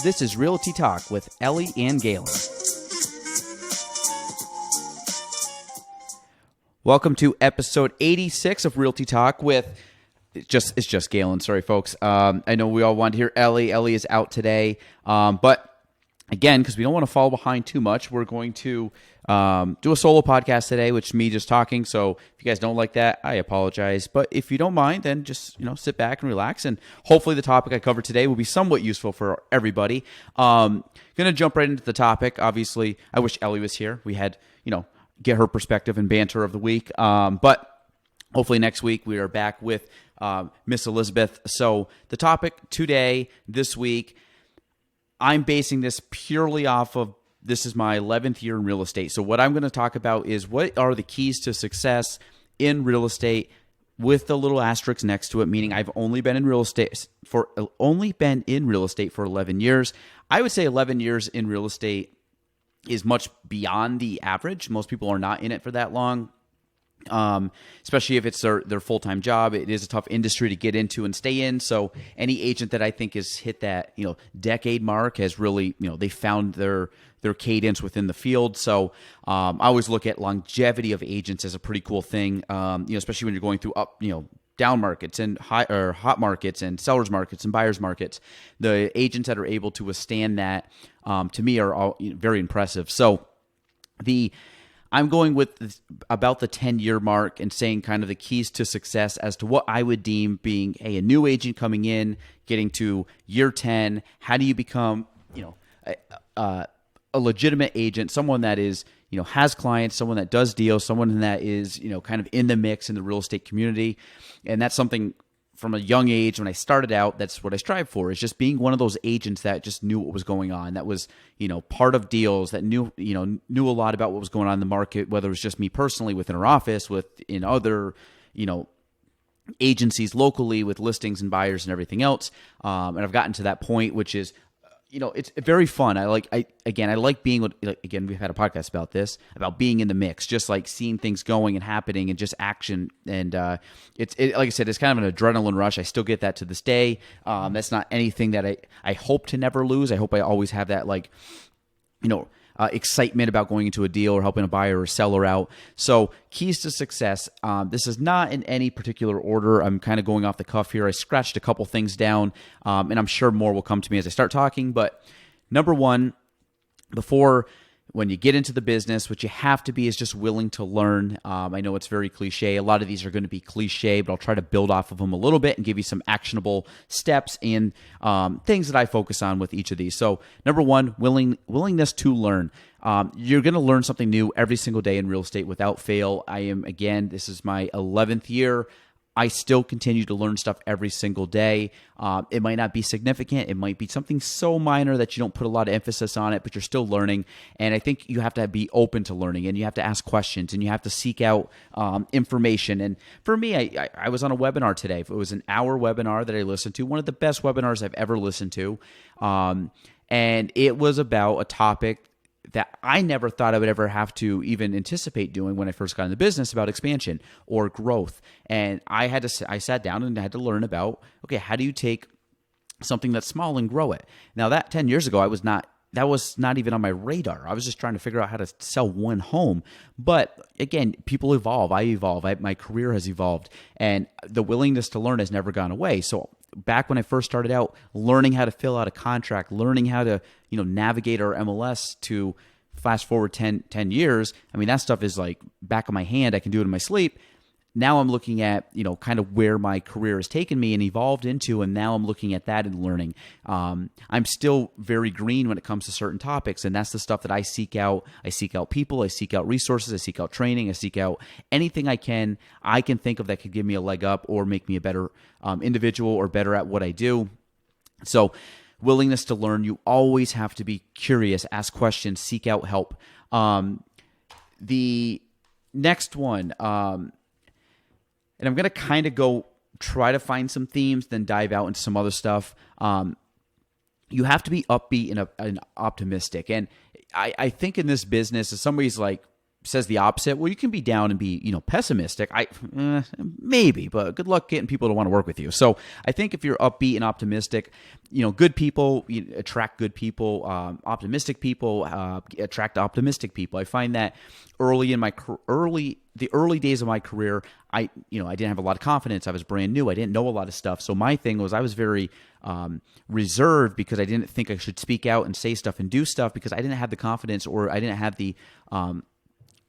This is Realty Talk with Ellie and Gaelan. Welcome to episode 86 of Realty Talk with it's just Gaelan. Sorry, folks. I know we all want to hear Ellie. Ellie is out today, but again, because we don't want to fall behind too much, we're going to do a solo podcast today, which is me just talking. So if you guys don't like that, I apologize. But if you don't mind, then just sit back and relax. And hopefully the topic I covered today will be somewhat useful for everybody. Going to jump right into the topic. Obviously, I wish Ellie was here. We had, get her perspective and banter of the week. But hopefully next week we are back with Miss Elizabeth. So the topic today, this week, I'm basing this purely off of this is my 11th year in real estate. So what I'm going to talk about is what are the keys to success in real estate with the little asterisk next to it, meaning I've only been in real estate for 11 years. I would say 11 years in real estate is much beyond the average. Most people are not in it for that long. Especially if it's their full-time job. It is a tough industry to get into and stay in. So any agent that I think has hit that, decade mark has really, they found their cadence within the field. So I always look at longevity of agents as a pretty cool thing, especially when you're going through up, down markets and hot markets and sellers markets and buyers markets. The agents that are able to withstand that, to me, are all very impressive. So I'm going with about the 10-year mark and saying kind of the keys to success as to what I would deem being a new agent coming in, getting to year 10. How do you become, a legitimate agent, someone that is, has clients, someone that does deals, someone that is, kind of in the mix in the real estate community. And that's something from a young age when I started out, that's what I strive for, is just being one of those agents that just knew what was going on, that was, part of deals, that knew a lot about what was going on in the market, whether it was just me personally within our office, in other, agencies locally with listings and buyers and everything else. And I've gotten to that point, which is, it's very fun. I like being with, again, we've had a podcast about this, about being in the mix, just like seeing things going and happening and just action. And it's like I said, it's kind of an adrenaline rush. I still get that to this day. That's not anything that I hope to never lose. I hope I always have that, excitement about going into a deal or helping a buyer or seller out. So keys to success. This is not in any particular order. I'm kind of going off the cuff here. I scratched a couple things down, and I'm sure more will come to me as I start talking. But number one, when you get into the business, what you have to be is just willing to learn. I know it's very cliche. A lot of these are going to be cliche, but I'll try to build off of them a little bit and give you some actionable steps and things that I focus on with each of these. So number one, willingness to learn. You're going to learn something new every single day in real estate without fail. This is my 11th year. I still continue to learn stuff every single day. It might not be significant. It might be something so minor that you don't put a lot of emphasis on it, but you're still learning. And I think you have to be open to learning, and you have to ask questions, and you have to seek out information. And for me, I was on a webinar today. It was an hour webinar that I listened to, one of the best webinars I've ever listened to. And it was about a topic that I never thought I would ever have to even anticipate doing when I first got in the business, about expansion or growth. And I sat down and I had to learn about, okay, how do you take something that's small and grow it? Now that 10 years ago, that was not even on my radar. I was just trying to figure out how to sell one home. But again, people evolve. I evolve. My career has evolved, and the willingness to learn has never gone away. So back when I first started out, learning how to fill out a contract, learning how to, navigate our MLS to fast forward 10 years. I mean, that stuff is like back of my hand. I can do it in my sleep. Now I'm looking at, kind of where my career has taken me and evolved into, and now I'm looking at that and learning. I'm still very green when it comes to certain topics, and that's the stuff that I seek out. I seek out people, I seek out resources, I seek out training, I seek out anything I can think of that could give me a leg up or make me a better individual or better at what I do. So willingness to learn. You always have to be curious, ask questions, seek out help. The next one, and I'm going to kind of try to find some themes, then dive out into some other stuff. You have to be upbeat and optimistic. And I think in this business, if somebody's like, says the opposite. Well, you can be down and be, pessimistic. Maybe, but good luck getting people to want to work with you. So I think if you're upbeat and optimistic, good people attract good people. Optimistic people attract optimistic people. I find that the early days of my career, I didn't have a lot of confidence. I was brand new. I didn't know a lot of stuff. So my thing was I was very reserved because I didn't think I should speak out and say stuff and do stuff because I didn't have the confidence, or I didn't have the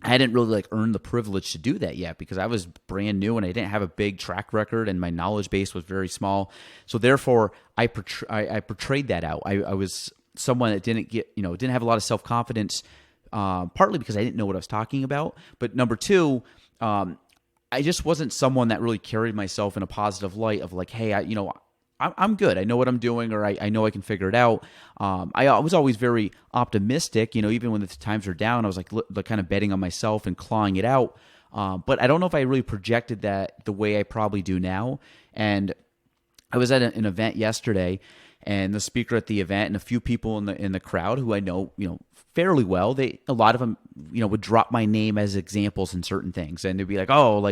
I hadn't really earned the privilege to do that yet because I was brand new and I didn't have a big track record and my knowledge base was very small. So therefore, I portrayed that out. I was someone that didn't have a lot of self-confidence, partly because I didn't know what I was talking about. But number two, I just wasn't someone that really carried myself in a positive light of hey, I'm good. I know what I'm doing, or I know I can figure it out. I was always very optimistic, even when the times were down. I was kind of betting on myself and clawing it out. But I don't know if I really projected that the way I probably do now. And I was at an event yesterday, and the speaker at the event and a few people in the crowd who I know, fairly well, a lot of them, would drop my name as examples in certain things, and they'd be like, oh,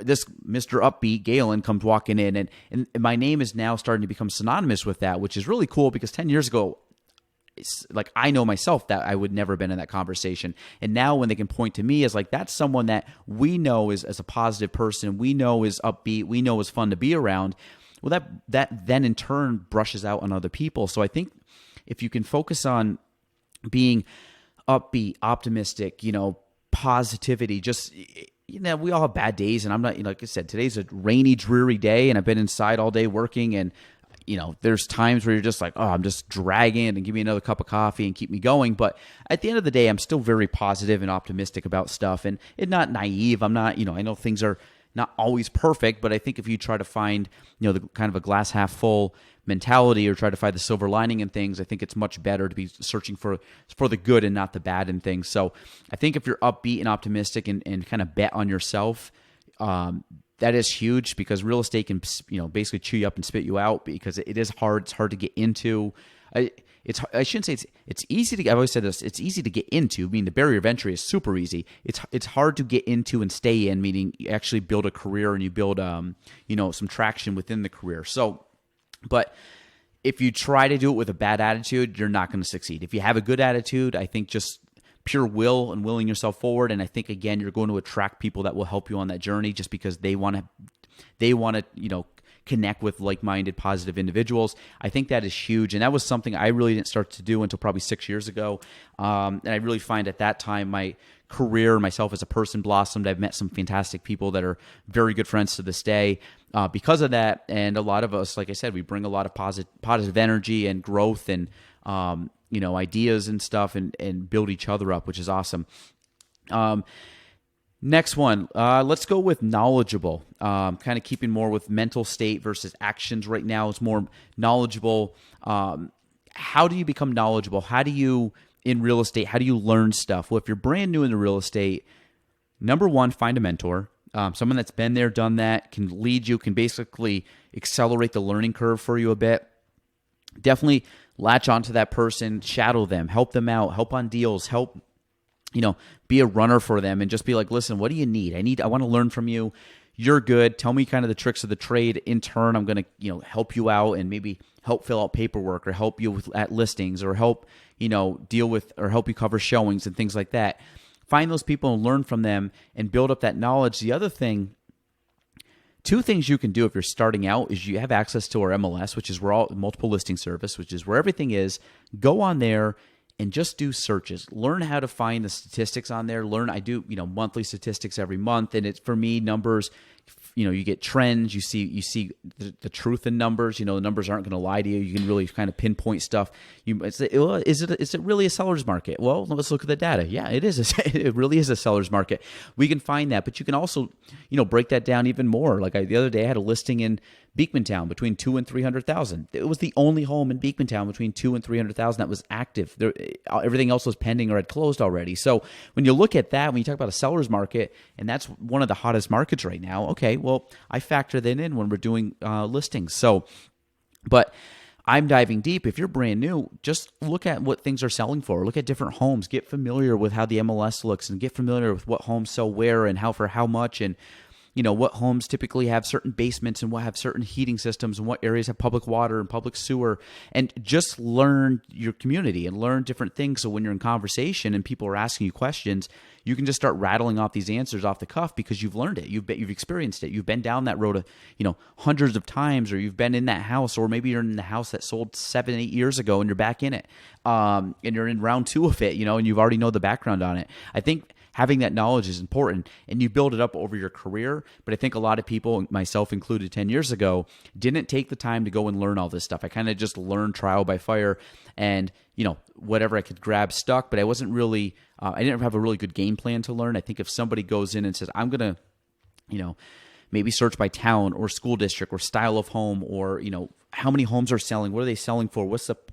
this Mr. Upbeat Gaelan comes walking in, and my name is now starting to become synonymous with that, which is really cool because 10 years ago, it's I know myself that I would never have been in that conversation. And now when they can point to me as that's someone that we know is as a positive person, we know is upbeat, we know is fun to be around, well, that then in turn brushes out on other people. So I think if you can focus on being upbeat, optimistic, positivity, just we all have bad days, and I'm not, like I said, today's a rainy, dreary day, and I've been inside all day working, and there's times where you're just oh, I'm just dragging, and give me another cup of coffee and keep me going. But at the end of the day, I'm still very positive and optimistic about stuff, and not naive. I'm not, I know things are not always perfect, but I think if you try to find, the kind of a glass half full mentality, or try to find the silver lining in things, I think it's much better to be searching for the good and not the bad in things. So I think if you're upbeat and optimistic and kind of bet on yourself, that is huge, because real estate can, basically chew you up and spit you out, because it is hard. It's hard to get into. I shouldn't say it's easy to. I've always said this. It's easy to get into. I mean, the barrier of entry is super easy. It's hard to get into and stay in. Meaning, you actually build a career and you build some traction within the career. So, but if you try to do it with a bad attitude, you're not going to succeed. If you have a good attitude, I think just pure will and willing yourself forward, and I think again you're going to attract people that will help you on that journey, just because they want to connect with like-minded, positive individuals. I think that is huge, and that was something I really didn't start to do until probably 6 years ago. And I really find at that time my career, myself as a person blossomed. I've met some fantastic people that are very good friends to this day because of that. And a lot of us, like I said, we bring a lot of positive energy and growth and ideas and stuff, and build each other up, which is awesome. Next one, let's go with knowledgeable. Kind of keeping more with mental state versus actions right now. It's more knowledgeable. How do you become knowledgeable? How do you, in real estate, how do you learn stuff? Well, if you're brand new into real estate, number one, find a mentor. Someone that's been there, done that, can lead you, can basically accelerate the learning curve for you a bit. Definitely latch onto that person, shadow them, help them out, help on deals, help be a runner for them, and just be like, listen, what do you need? I want to learn from you. You're good. Tell me kind of the tricks of the trade. In turn, I'm going to, help you out and maybe help fill out paperwork, or help you at listings, or help, deal with, or help you cover showings and things like that. Find those people and learn from them and build up that knowledge. The other thing, two things you can do if you're starting out is you have access to our MLS, which is where all multiple listing service, which is where everything is. Go on there and just do searches. Learn how to find the statistics on there. I do, monthly statistics every month, and it's, for me, numbers. You get trends. You see the truth in numbers. The numbers aren't going to lie to you. You can really kind of pinpoint stuff. Is it really a seller's market? Well, let's look at the data. Yeah, it is. It really is a seller's market. We can find that, but you can also, break that down even more. Like the other day, I had a listing in Beekmantown between 200,000 and 300,000. It was the only home in Beekmantown between 200,000 and 300,000 that was active. Everything else was pending or had closed already. So when you look at that, when you talk about a seller's market, and that's one of the hottest markets right now, okay, well, I factor that in when we're doing listings. So, but I'm diving deep. If you're brand new, just look at what things are selling for. Look at different homes. Get familiar with how the MLS looks and get familiar with what homes sell where and how for how much, and what homes typically have certain basements and what have certain heating systems and what areas have public water and public sewer, and just learn your community and learn different things. So when you're in conversation and people are asking you questions, you can just start rattling off these answers off the cuff because you've learned it. You've experienced it. You've been down that road, hundreds of times, or you've been in that house, or maybe you're in the house that sold 7-8 years ago and you're back in it, and you're in round 2 of it, and you've already know the background on it. I think having that knowledge is important, and you build it up over your career. But I think a lot of people, myself included 10 years ago, didn't take the time to go and learn all this stuff. I kind of just learned trial by fire, and whatever I could grab stuck, but I wasn't really, I didn't have a really good game plan to learn. I think if somebody goes in and says, I'm going to, maybe search by town or school district or style of home, or, how many homes are selling, what are they selling for?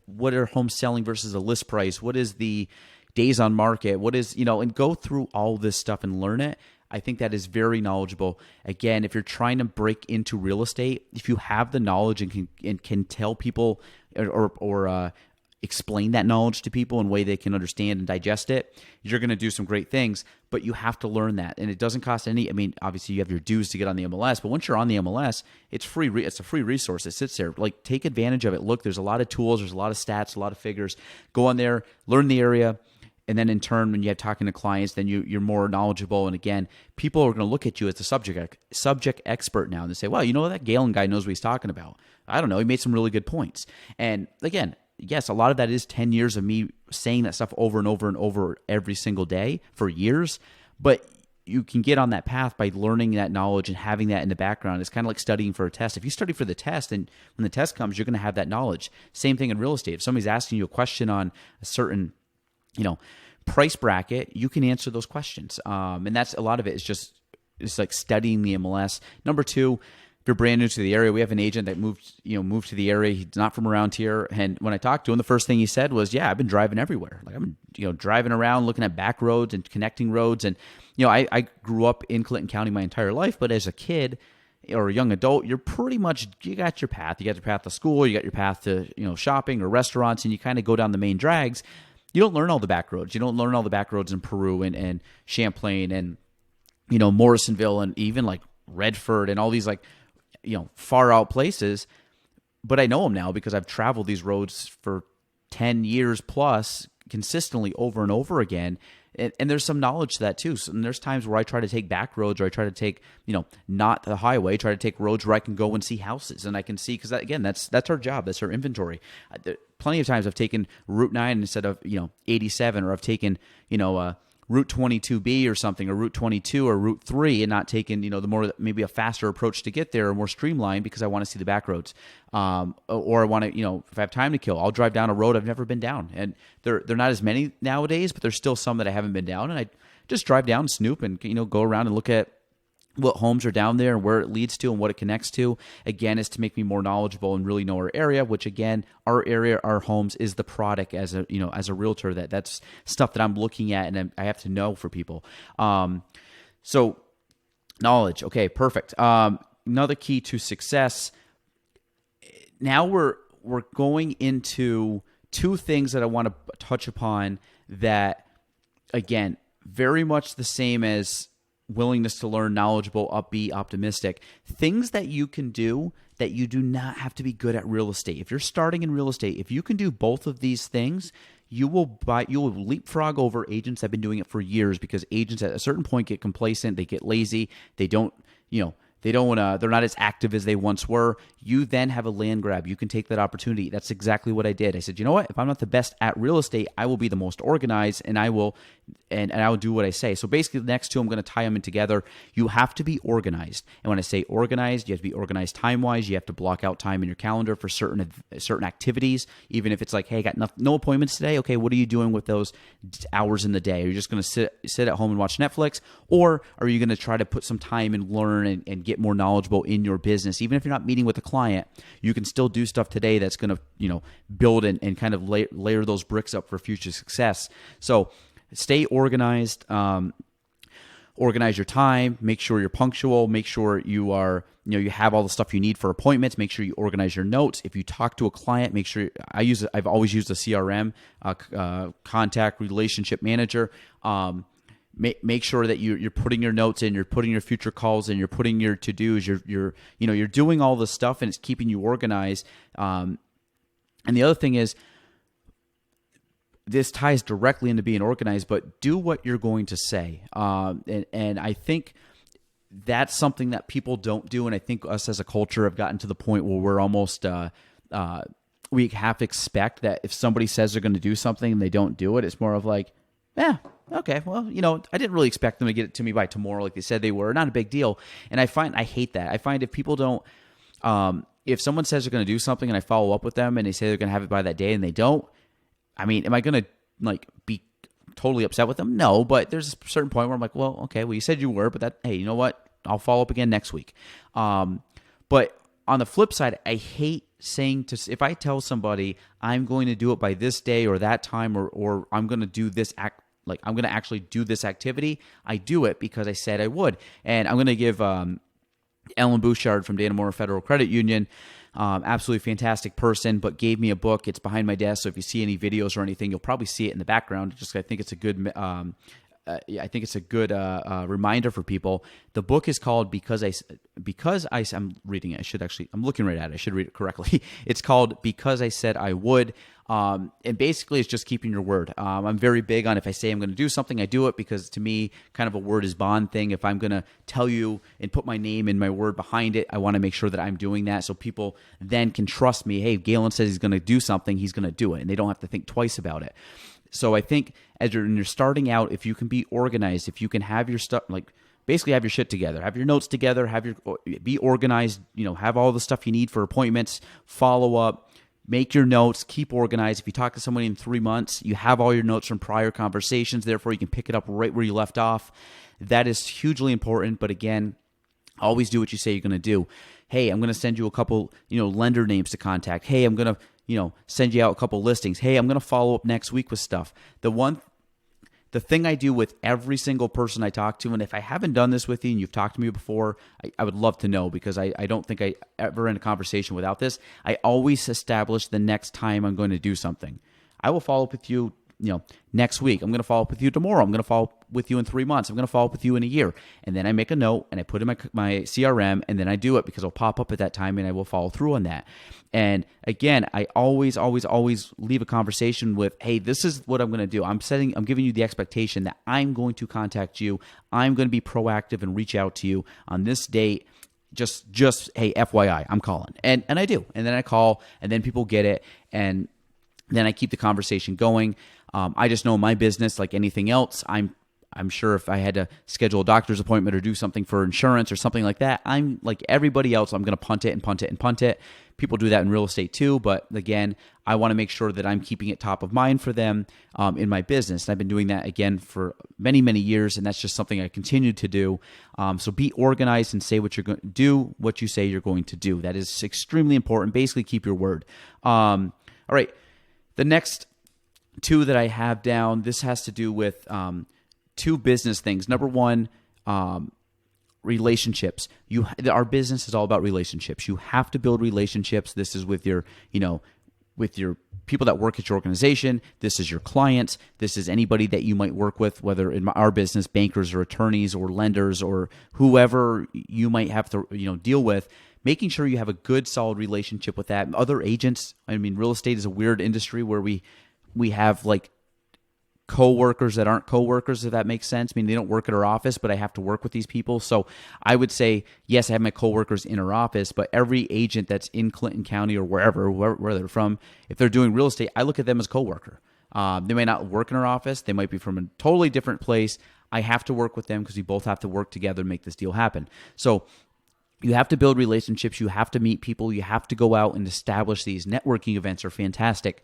What are homes selling versus a list price? What is the days on market? What is, and go through all this stuff and learn it. I think that is very knowledgeable. Again, if you're trying to break into real estate, if you have the knowledge and can tell people or explain that knowledge to people in a way they can understand and digest it, you're going to do some great things. But you have to learn that, and it doesn't cost any. I mean, obviously you have your dues to get on the MLS, but once you're on the MLS, it's free. It's a free resource. It sits there. Like, take advantage of it. Look, there's a lot of tools. There's a lot of stats, a lot of figures. Go on there, learn the area. And then in turn, when you're talking to clients, then you're more knowledgeable. And again, people are going to look at you as a subject expert now, and they say, well, that Gaelan guy knows what he's talking about. I don't know. He made some really good points. And again, yes, a lot of that is 10 years of me saying that stuff over and over and over every single day for years. But you can get on that path by learning that knowledge and having that in the background. It's kind of like studying for a test. If you study for the test, and when the test comes, you're going to have that knowledge. Same thing in real estate. If somebody's asking you a question on a certain price bracket, you can answer those questions. And that's a lot of it is it's like studying the MLS. Number 2, if you're brand new to the area, we have an agent that moved to the area. He's not from around here. And when I talked to him, the first thing he said was, yeah, I've been driving everywhere. Like, I'm driving around, looking at back roads and connecting roads. And, I grew up in Clinton County my entire life, but as a kid or a young adult, you got your path. You got your path to school, you got your path to, shopping or restaurants, and you kind of go down the main drags. You don't learn all the back roads. You don't learn all the back roads in Peru and Champlain and, Morrisonville and even like Redford and all these far out places. But I know them now because I've traveled these roads for 10 years plus consistently over and over again. And there's some knowledge to that too. So, and there's times where I try to take back roads, or I try to take, not the highway, try to take roads where I can go and see houses, and I can see, because again, that's our job, that's our inventory. Plenty of times I've taken Route 9 instead of 87, or I've taken Route 22B or something, or Route 22 or Route 3, and not taken the more maybe a faster approach to get there, or more streamlined, because I want to see the back roads. Or I want to, if I have time to kill, I'll drive down a road I've never been down. And they're not as many nowadays, but there's still some that I haven't been down. And I just drive down, snoop, and go around and look at what homes are down there and where it leads to and what it connects to. Again, is to make me more knowledgeable and really know our area, which again, our area, our homes is the product as a realtor. That's stuff that I'm looking at and I have to know for people. So knowledge. Okay, perfect. Another key to success. Now we're going into 2 things that I want to touch upon that, again, very much the same as willingness to learn, knowledgeable, upbeat, optimistic. Things that you can do that you do not have to be good at real estate. If you're starting in real estate, if you can do both of these things, you will leapfrog over agents that have been doing it for years, because agents at a certain point get complacent, they get lazy, they don't, they're not as active as they once were. You then have a land grab. You can take that opportunity. That's exactly what I did. I said, you know what? If I'm not the best at real estate, I will be the most organized, and I will do what I say. So basically, the next 2, I'm going to tie them in together. You have to be organized. And when I say organized, you have to be organized time-wise. You have to block out time in your calendar for certain activities, even if it's like, hey, I got no appointments today. Okay, what are you doing with those hours in the day? Are you just going to sit at home and watch Netflix? Or are you going to try to put some time and learn and get more knowledgeable in your business? Even if you're not meeting with a client, you can still do stuff today that's going to, build and kind of layer those bricks up for future success. So stay organized. organize your time, make sure you're punctual, make sure you are, you have all the stuff you need for appointments, make sure you organize your notes. If you talk to a client, make sure I've always used a CRM, contact relationship manager. Make sure that you're putting your notes in, you're putting your future calls in, you're putting your to-dos, you're doing all this stuff, and it's keeping you organized. And the other thing is, this ties directly into being organized, but do what you're going to say. And I think that's something that people don't do. And I think us as a culture have gotten to the point where we're almost, we have to expect that if somebody says they're going to do something and they don't do it, it's more of like, okay, well, I didn't really expect them to get it to me by tomorrow like they said they were. Not a big deal. And I hate that. I find if people don't, if someone says they're going to do something and I follow up with them and they say they're going to have it by that day and they don't, I mean, am I going to be totally upset with them? No, but there's a certain point where I'm like, well, okay, well, you said you were, but hey, you know what? I'll follow up again next week. But on the flip side, I hate saying if I tell somebody I'm going to do it by this day or that time, or I'm going to do this I'm going to actually do this activity, I do it because I said I would. And I'm going to give Ellen Bouchard from Dana Moore Federal Credit Union, absolutely fantastic person, but gave me a book. It's behind my desk, so if you see any videos or anything, you'll probably see it in the background. I think it's a good reminder for people. The book is called I'm reading it. I'm looking right at it. I should read it correctly. It's called Because I Said I Would. And basically it's just keeping your word. I'm very big on if I say I'm going to do something, I do it, because to me, kind of a word is bond thing. If I'm going to tell you and put my name and my word behind it, I want to make sure that I'm doing that so people then can trust me. Hey, Gaelan says he's going to do something, he's going to do it, and they don't have to think twice about it. So I think as you're starting out, if you can be organized, if you can have your stuff, basically have your shit together, have your notes together, be organized, have all the stuff you need for appointments, follow up, make your notes, keep organized. If you talk to somebody in 3 months, you have all your notes from prior conversations, therefore you can pick it up right where you left off. That is hugely important, but again, always do what you say you're going to do. Hey, I'm going to send you a couple, lender names to contact. Hey, I'm going to send you out a couple listings. Hey, I'm going to follow up next week with stuff. The thing I do with every single person I talk to, and if I haven't done this with you and you've talked to me before, I would love to know, because I don't think I ever end a conversation without this. I always establish the next time I'm going to do something. I will follow up with you, next week. I'm going to follow up with you tomorrow. I'm going to follow up with you in 3 months. I'm going to follow up with you in a year. And then I make a note and I put in my CRM, and then I do it because it'll pop up at that time and I will follow through on that. And again, I always leave a conversation with, hey, this is what I'm going to do. I'm giving you the expectation that I'm going to contact you. I'm going to be proactive and reach out to you on this date. Just hey, FYI, I'm calling. And I do. And then I call, and then people get it. And then I keep the conversation going. I just know my business, like anything else, I'm sure if I had to schedule a doctor's appointment or do something for insurance or something like that, I'm like everybody else, I'm going to punt it and punt it and punt it. People do that in real estate too, but again, I want to make sure that I'm keeping it top of mind for them in my business. And I've been doing that again for many, many years, and that's just something I continue to do. So be organized and say what you're going to do, what you say you're going to do. That is extremely important. Basically, keep your word. All right, the next two that I have down, this has to do with two business things. Number one, relationships. Our business is all about relationships. You have to build relationships. This is with your, with your people that work at your organization. This is your clients. This is anybody that you might work with, whether in our business, bankers or attorneys or lenders or whoever you might have to, deal with. Making sure you have a good, solid relationship with that. Other agents. I mean, real estate is a weird industry where we have like co-workers that aren't co-workers, if that makes sense. I mean, they don't work at our office, but I have to work with these people. So I would say, yes, I have my co-workers in our office, but every agent that's in Clinton County or wherever, where they're from, if they're doing real estate, I look at them as co-worker. They may not work in our office. They might be from a totally different place. I have to work with them because we both have to work together to make this deal happen. So you have to build relationships. You have to meet people. You have to go out and establish these. Networking events are fantastic.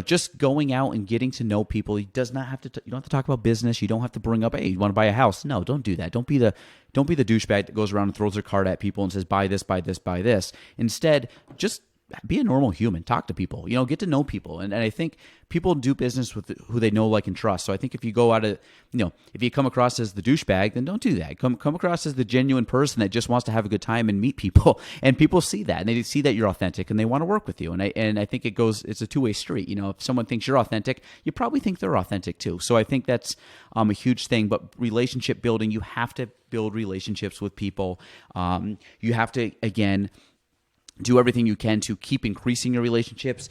Just going out and getting to know people. You does not have to. You don't have to talk about business. You don't have to bring up, hey, you want to buy a house? No, don't do that. Don't be the douchebag that goes around and throws their card at people and says, buy this, buy this, buy this. Instead, just be a normal human, talk to people, get to know people. And I think people do business with who they know, like, and trust. So I think if you go out of, if you come across as the douchebag, then don't do that. Come across as the genuine person that just wants to have a good time and meet people. And people see that, and they see that you're authentic, and they want to work with you. And I think it's a two-way street. If someone thinks you're authentic, you probably think they're authentic too. So I think that's a huge thing. But relationship building, you have to build relationships with people. You have to, again, do everything you can to keep increasing your relationships,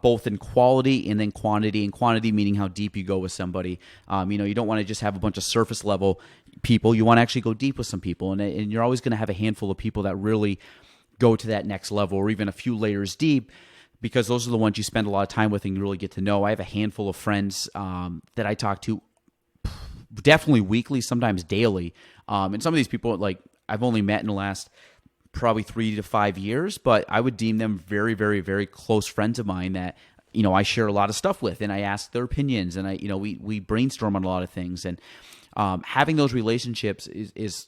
both in quality and then quantity. And quantity meaning how deep you go with somebody. You don't want to just have a bunch of surface level people. You want to actually go deep with some people. And you're always going to have a handful of people that really go to that next level, or even a few layers deep, because those are the ones you spend a lot of time with and you really get to know. I have a handful of friends that I talk to definitely weekly, sometimes daily. And some of these people, like, I've only met in the last probably 3 to 5 years, but I would deem them very, very, very close friends of mine that, I share a lot of stuff with, and I ask their opinions, and we brainstorm on a lot of things. And having those relationships is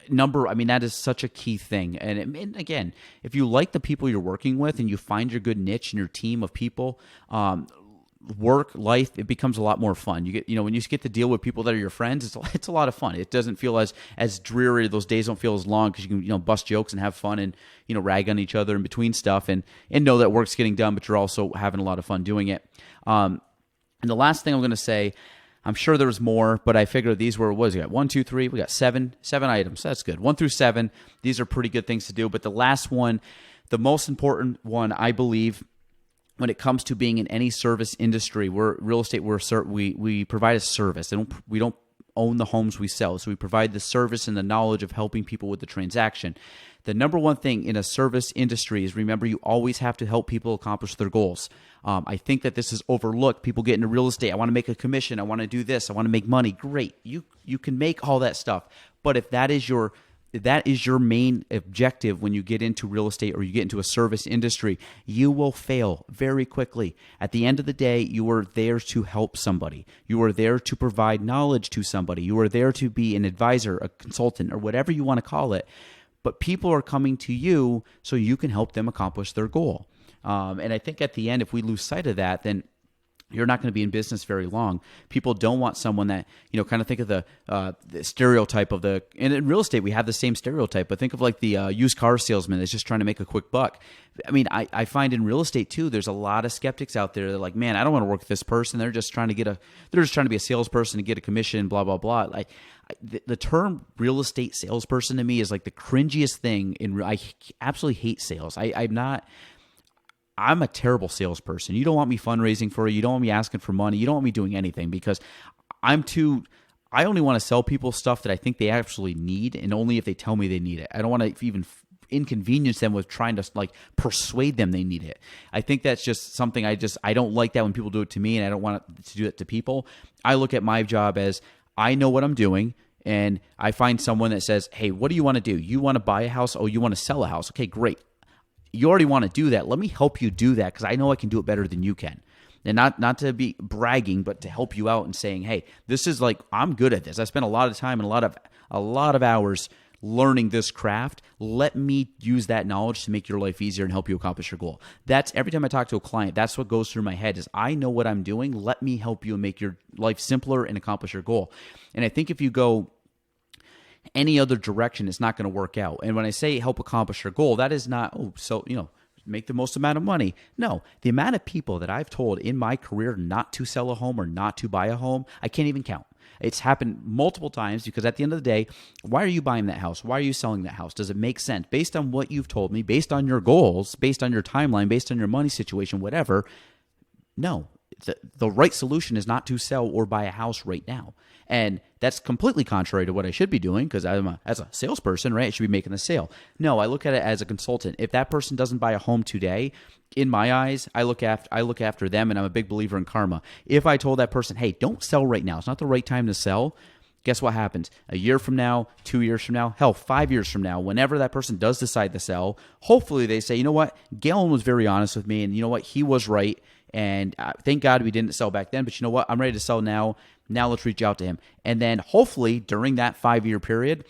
that is such a key thing. And again, if you like the people you're working with and you find your good niche and your team of people, work life, it becomes a lot more fun. You get, when you get to deal with people that are your friends, it's a lot of fun. It doesn't feel as dreary. Those days don't feel as long because you can bust jokes and have fun and rag on each other in between stuff and know that work's getting done, but you're also having a lot of fun doing it. And the last thing I'm going to say, I'm sure there was more, but I figured these were, what is it? 1, 2, 3. We got seven items. That's good. 1 through 7. These are pretty good things to do. But the last one, the most important one, I believe, when it comes to being in any service industry, we're real estate. We provide a service, and we don't own the homes we sell. So we provide the service and the knowledge of helping people with the transaction. The number one thing in a service industry is, remember, you always have to help people accomplish their goals. I think that this is overlooked. People get into real estate. I want to make a commission. I want to do this. I want to make money. Great. You can make all that stuff. But if that is your main objective when you get into real estate or you get into a service industry, you will fail very quickly. At the end of the day, you are there to help somebody. You are there to provide knowledge to somebody. You are there to be an advisor, a consultant, or whatever you want to call it. But people are coming to you so you can help them accomplish their goal. And I think at the end, if we lose sight of that, then you're not going to be in business very long. People don't want someone that, kind of think of the stereotype of and in real estate, we have the same stereotype, but think of like the used car salesman that's just trying to make a quick buck. I find in real estate too, there's a lot of skeptics out there that are like, man, I don't want to work with this person. They're just trying to be a salesperson to get a commission, blah, blah, blah. The term real estate salesperson to me is like the cringiest thing. I absolutely hate sales. I'm a terrible salesperson. You don't want me fundraising for you. You don't want me asking for money. You don't want me doing anything because I only want to sell people stuff that I think they actually need, and only if they tell me they need it. I don't want to even inconvenience them with trying to persuade them they need it. I think that's just something I don't like that when people do it to me, and I don't want to do it to people. I look at my job as I know what I'm doing, and I find someone that says, hey, what do you want to do? You want to buy a house? Oh, you want to sell a house? Okay, great. You already want to do that. Let me help you do that because I know I can do it better than you can. And not to be bragging, but to help you out and saying, hey, this is I'm good at this. I spent a lot of time and a lot of hours learning this craft. Let me use that knowledge to make your life easier and help you accomplish your goal. That's every time I talk to a client, that's what goes through my head is I know what I'm doing. Let me help you and make your life simpler and accomplish your goal. And I think if you go any other direction, it's not going to work out. And when I say help accomplish your goal, that is not, make the most amount of money. No, the amount of people that I've told in my career not to sell a home or not to buy a home, I can't even count. It's happened multiple times because at the end of the day, why are you buying that house? Why are you selling that house? Does it make sense? Based on what you've told me, based on your goals, based on your timeline, based on your money situation, whatever, no. The right solution is not to sell or buy a house right now. And that's completely contrary to what I should be doing because as a salesperson, right, I should be making the sale. No, I look at it as a consultant. If that person doesn't buy a home today, in my eyes, I look after them, and I'm a big believer in karma. If I told that person, hey, don't sell right now, it's not the right time to sell, guess what happens? A year from now, 2 years from now, hell, 5 years from now, whenever that person does decide to sell, hopefully they say, you know what, Gaelan was very honest with me, and you know what, he was right. And thank God we didn't sell back then. But you know what? I'm ready to sell now. Now let's reach out to him. And then hopefully during that 5-year period,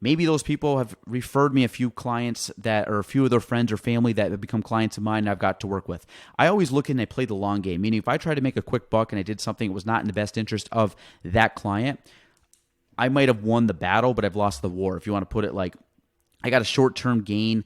Maybe those people have referred me a few clients that, or a few of their friends or family that have become clients of mine and I've got to work with. I always look and I play the long game, meaning if I try to make a quick buck and I did something that was not in the best interest of that client, I might have won the battle, but I've lost the war. If you want to put it like, I got a short-term gain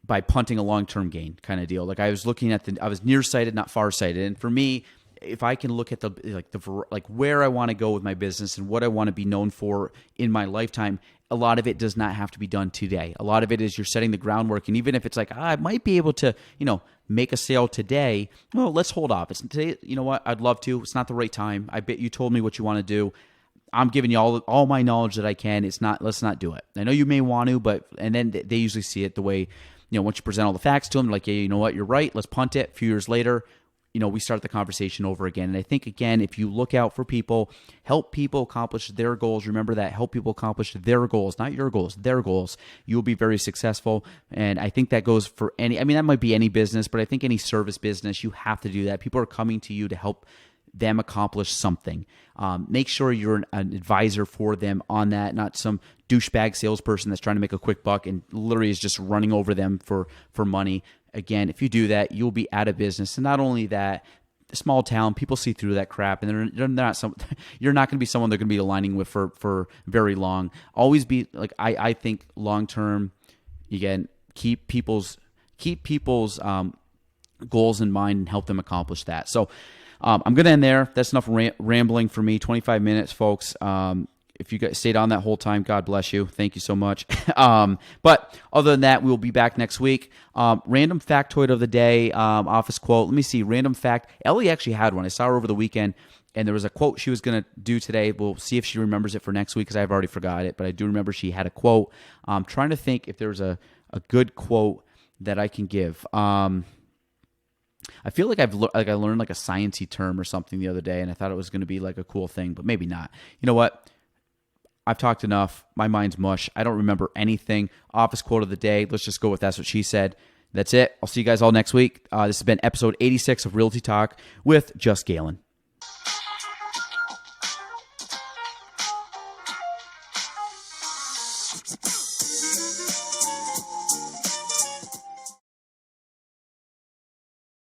by punting a long-term gain kind of deal. Like I was looking at I was nearsighted, not farsighted. And for me, if I can look at like where I want to go with my business and what I want to be known for in my lifetime, a lot of it does not have to be done today. A lot of it is you're setting the groundwork. And even if it's like, I might be able to, make a sale today. Well, let's hold off. It's today. You know what? I'd love to. It's not the right time. I bet you told me what you want to do. I'm giving you all my knowledge that I can. Let's not do it. I know you may want to, and then they usually see it the way, once you present all the facts to them, like, yeah, you know what? You're right. Let's punt it. A few years later, we start the conversation over again. And I think, again, if you look out for people, help people accomplish their goals, remember that, help people accomplish their goals, not your goals, their goals, you'll be very successful. And I think that goes for that might be any business, but I think any service business, you have to do that. People are coming to you to help them accomplish something. Make sure you're an advisor for them on that, not some douchebag salesperson that's trying to make a quick buck and literally is just running over them for money. Again, if you do that, you'll be out of business. And not only that, small town, people see through that crap, and you're not going to be someone they're going to be aligning with for very long. Always be like, I think long term, again, keep people's goals in mind and help them accomplish that. So I'm going to end there. That's enough rambling for me. 25 minutes, folks. If you guys stayed on that whole time, God bless you. Thank you so much. But other than that, we will be back next week. Random factoid of the day, office quote. Let me see. Random fact. Ellie actually had one. I saw her over the weekend, and there was a quote she was going to do today. We'll see if she remembers it for next week because I've already forgot it. But I do remember she had a quote. I'm trying to think if there's a good quote that I can give. I feel like I learned like a sciencey term or something the other day, and I thought it was going to be like a cool thing, but maybe not. You know what? I've talked enough. My mind's mush. I don't remember anything. Office quote of the day. Let's just go with that's what she said. That's it. I'll see you guys all next week. This has been episode 86 of Realty Talk with Just Gaelan.